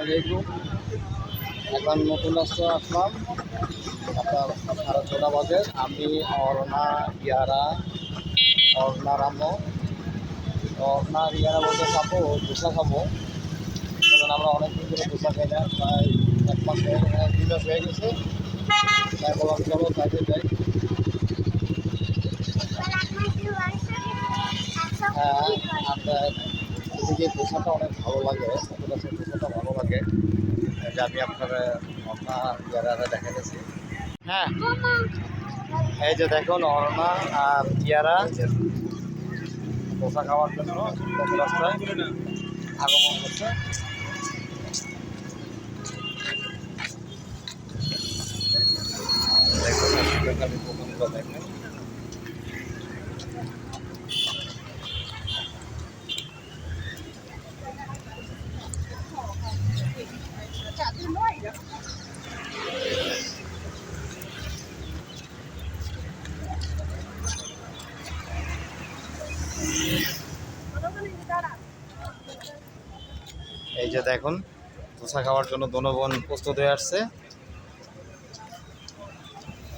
আলাইকুম। এখন নতুন রাস্তা আসলাম, আপনার 6:30 বাজে। আমি অর্ণা ইয়ারা রামো অর্ণা ইয়ারা বলতে খাবো, ধোসা খাবো। কারণ আমরা অনেকদিন ধরে ধোসা খাই না, প্রায় 1 মাস 2 মাস হয়ে গেছে। তাই বললাম চলো তাইতে যাই। হ্যাঁ, আপনার এদিকে ধোসাটা অনেক ভালো লাগে, ধোসাটা ভালো লাগে, যে আমি আপনারা ইয়ারা দেখাতেছি। হ্যাঁ, এই যে দেখুন অরণা আর ইয়ারা ধোসা খাওয়ার জন্য রাস্তায় আগমন করছে। দেখুন এই যে দেখুন ধোসা খাওয়ার জন্য দনবন প্রস্তুত হয়ে আসছে।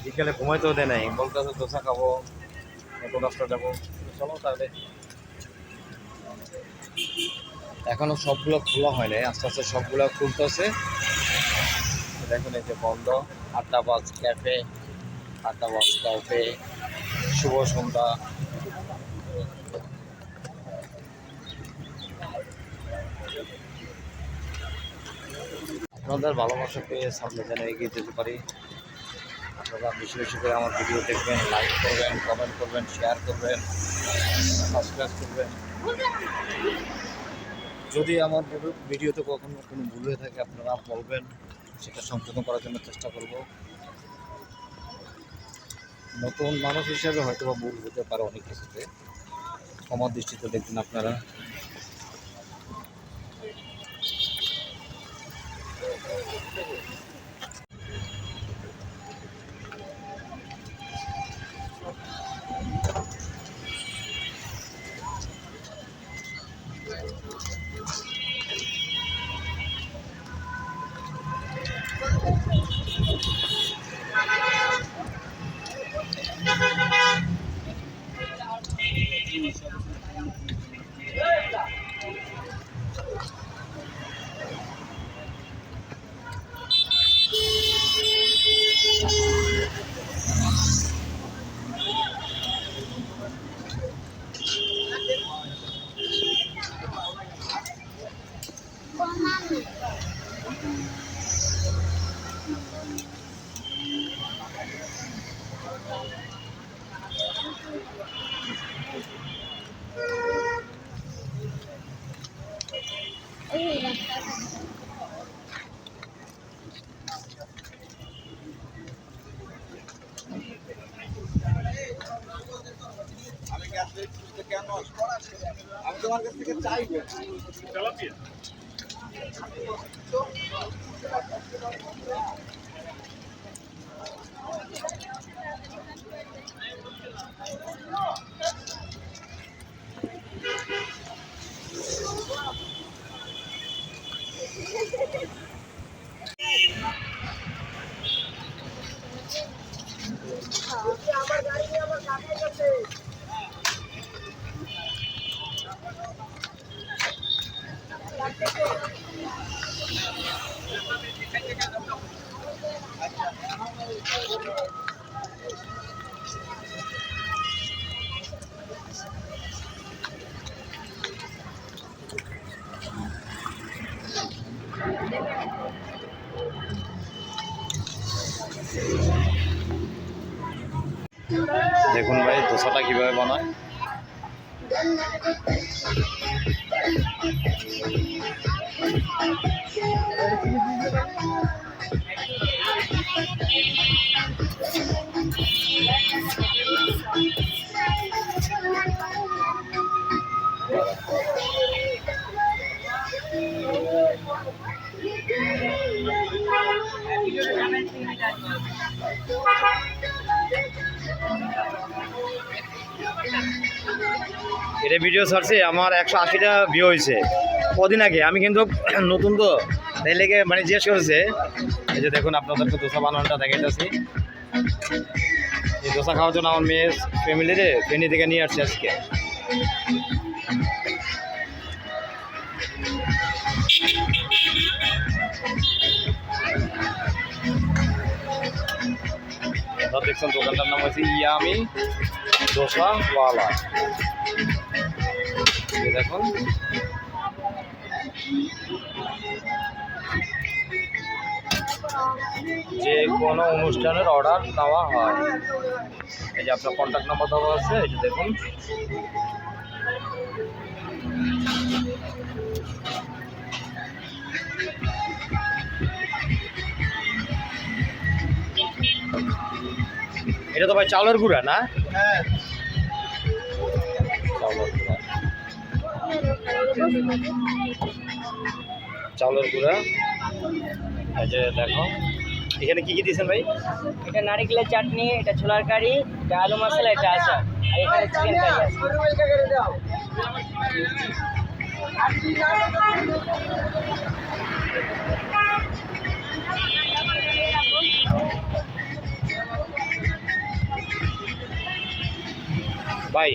বিকেলে ঘুমাইতেও দেয় নাই, বলতেছে ধোসা খাবো, নতুন রাস্তা যাবো। চলো তাহলে। এখনো সবগুলো খোলা হয় নাই, আস্তে আস্তে সবগুলো খুলতেছে। দেখুন এই যে বন্ধ, আড্ডাবাজ ক্যাফে, শুভ সন্ধ্যা। আপনাদের ভালোবাসা পেয়ে সামনে যেন এগিয়ে যেতে পারি। আপনারা বেশি বেশি করে আমার ভিডিও দেখবেন, লাইক করবেন, কমেন্ট করবেন, শেয়ার করবেন, সাবস্ক্রাইব করবেন। যদি আমার ভিডিওতে কখনো কোনো ভুল হয়ে থাকে আপনারা বলবেন, সেটা সম্পূর্ণ করার জন্য চেষ্টা করব। নতুন মানুষ হিসাবে হয়তো বা ভুল হতে পারে অনেক কিছুতে, ক্ষমার দৃষ্টিতে দেখবেন আপনারা। আমি তোমার কাছ থেকে চাইবো আমার গাড়ি নিয়ে আমার কাছে গেছে। দেখুন ভাই ধোসাটা কিভাবে বানায়। এটা ভিডিও ছাড়ছে, আমার 180টা ভিউ হয়েছে কদিন আগে। আমি কিন্তু নতুন তো তাই লেগে মানে জিজ্ঞেস করেছে। এই যে দেখুন আপনাদেরকে দোসা বানানোটা দেখাইতেছি। এই দোসা খাওয়ার জন্য আমার মেয়ের ফ্যামিলিরে ফেনী থেকে নিয়ে আসছে আজকে। দেখছেন দোকানটার নাম হচ্ছে ইয়ামি দোসা ওয়ালা। দেখুন যে কোনো অনুষ্ঠানের অর্ডার নেওয়া হয়। এই যে আপনার কন্ট্যাক্ট নাম্বার দেওয়া আছে, এই যে দেখুন। এটা তো ভাই চাউলের গুঁড়া না? হ্যাঁ, চাউলের গুঁড়া। এই যে দেখো এখানে কি কি দিয়েছেন ভাই? এটা নারিকেলের চাটনি, এটা ছোলার কারি, এটা আলু মশলা, এটা আচার, আর এখানে চিকেন কারি আছে। ভাই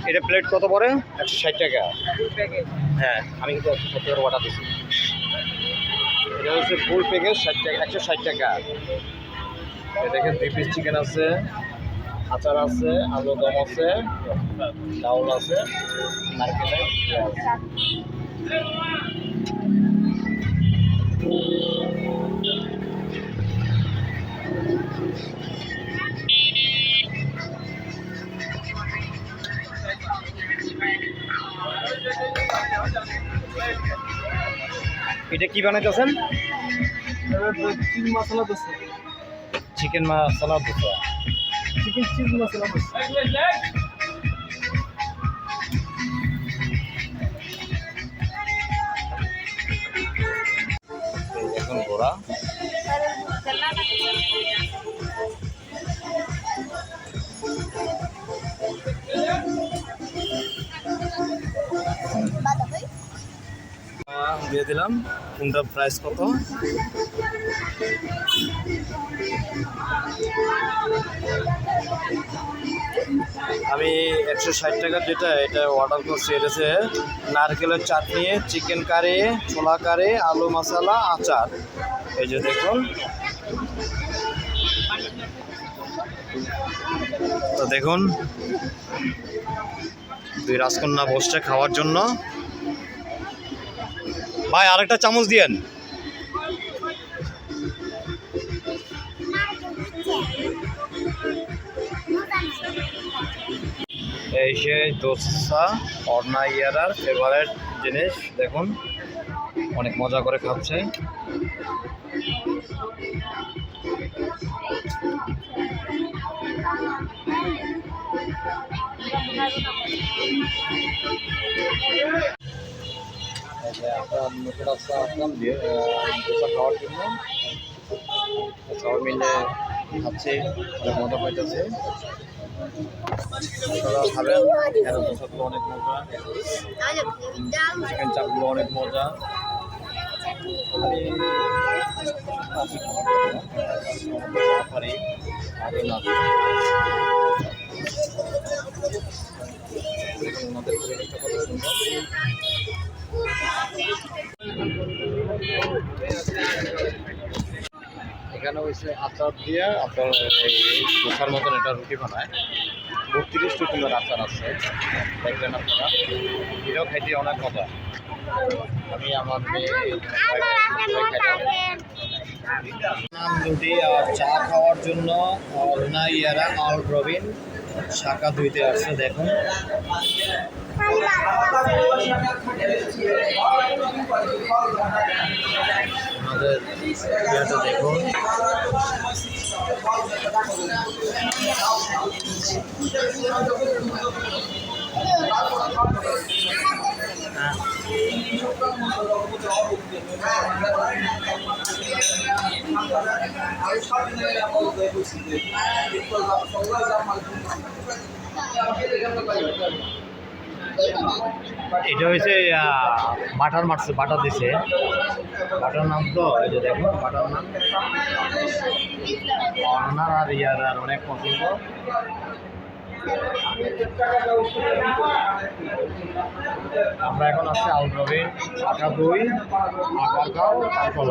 এটা প্লেট কত পড়ে? 160 টাকা। হ্যাঁ, আমি কিন্তু 160 টাকার অর্ডার দিচ্ছি। এটা হচ্ছে ফুল প্যাকেজ 60 টাকা, 160 টাকা। দেখেন 2 পিস চিকেন আছে, আচার আছে, আলু দম আছে, ডাউল আছে, নারকেলের এটা কি বানাইতেছেন? চিজ মশলা দোসা, চিকেন মশলা দোসা, চিকেন চিজ মশলা দোসা। এখন ঘোরা দিয়ে দিলাম। কোনটার প্রাইস কত? আমি 160 টাকার যেটা এটা অর্ডার করছি। এটা হচ্ছে নারকেলের চাটনি, চিকেন কারি, ছোলা কারি, আলু মশলা, আচার। এই যে দেখুন। তো দেখুন 2 রাজকন্যা বসছে খাওয়ার জন্য। ভাই আরেকটা চামচ দিয়েন। এই সেই দোসা অর্ণা ইয়ারার ফেভারিট জিনিস। দেখুন অনেক মজা করে খাচ্ছে। আপনার নতুন রাস্তা আসলাম দোসা খাওয়ার জন্য। সবাই মিলে খাচ্ছে, অনেক মজা পাইতেছে। আপনারা খাবেন, এখানে দোসাগুলো অনেক মজা, চিকেন চাপগুলো অনেক মজা। পারি আগে না ওনাদের পরিবেশটা কত সুন্দর। এখানে হয়েছে আচার দিয়ে আপনার এই দোসার মতন এটা রুটি বানায়। 32 রকমের আচার আছে, দেখলেন আপনারা। এটাও খাইতে অনেক মজা। আমি আমার মেয়ে নাম রুটি আর চা খাওয়ার জন্য অর্ণা ইয়ারা আল রবিন শাখা ধুইতে আসছে। দেখুন আমাদের ইয়েটা দেখুন। এটা হয়েছে বাটার মারছে, বাটার দিছে, বাটার নাম তো এই যে দেখো বাটার নাম অর্ণার আর ইয়ার আর অনেক পছন্দ। আমরা এখন আছি আউটরবিন, আটা দই, আটার গাও, তারপর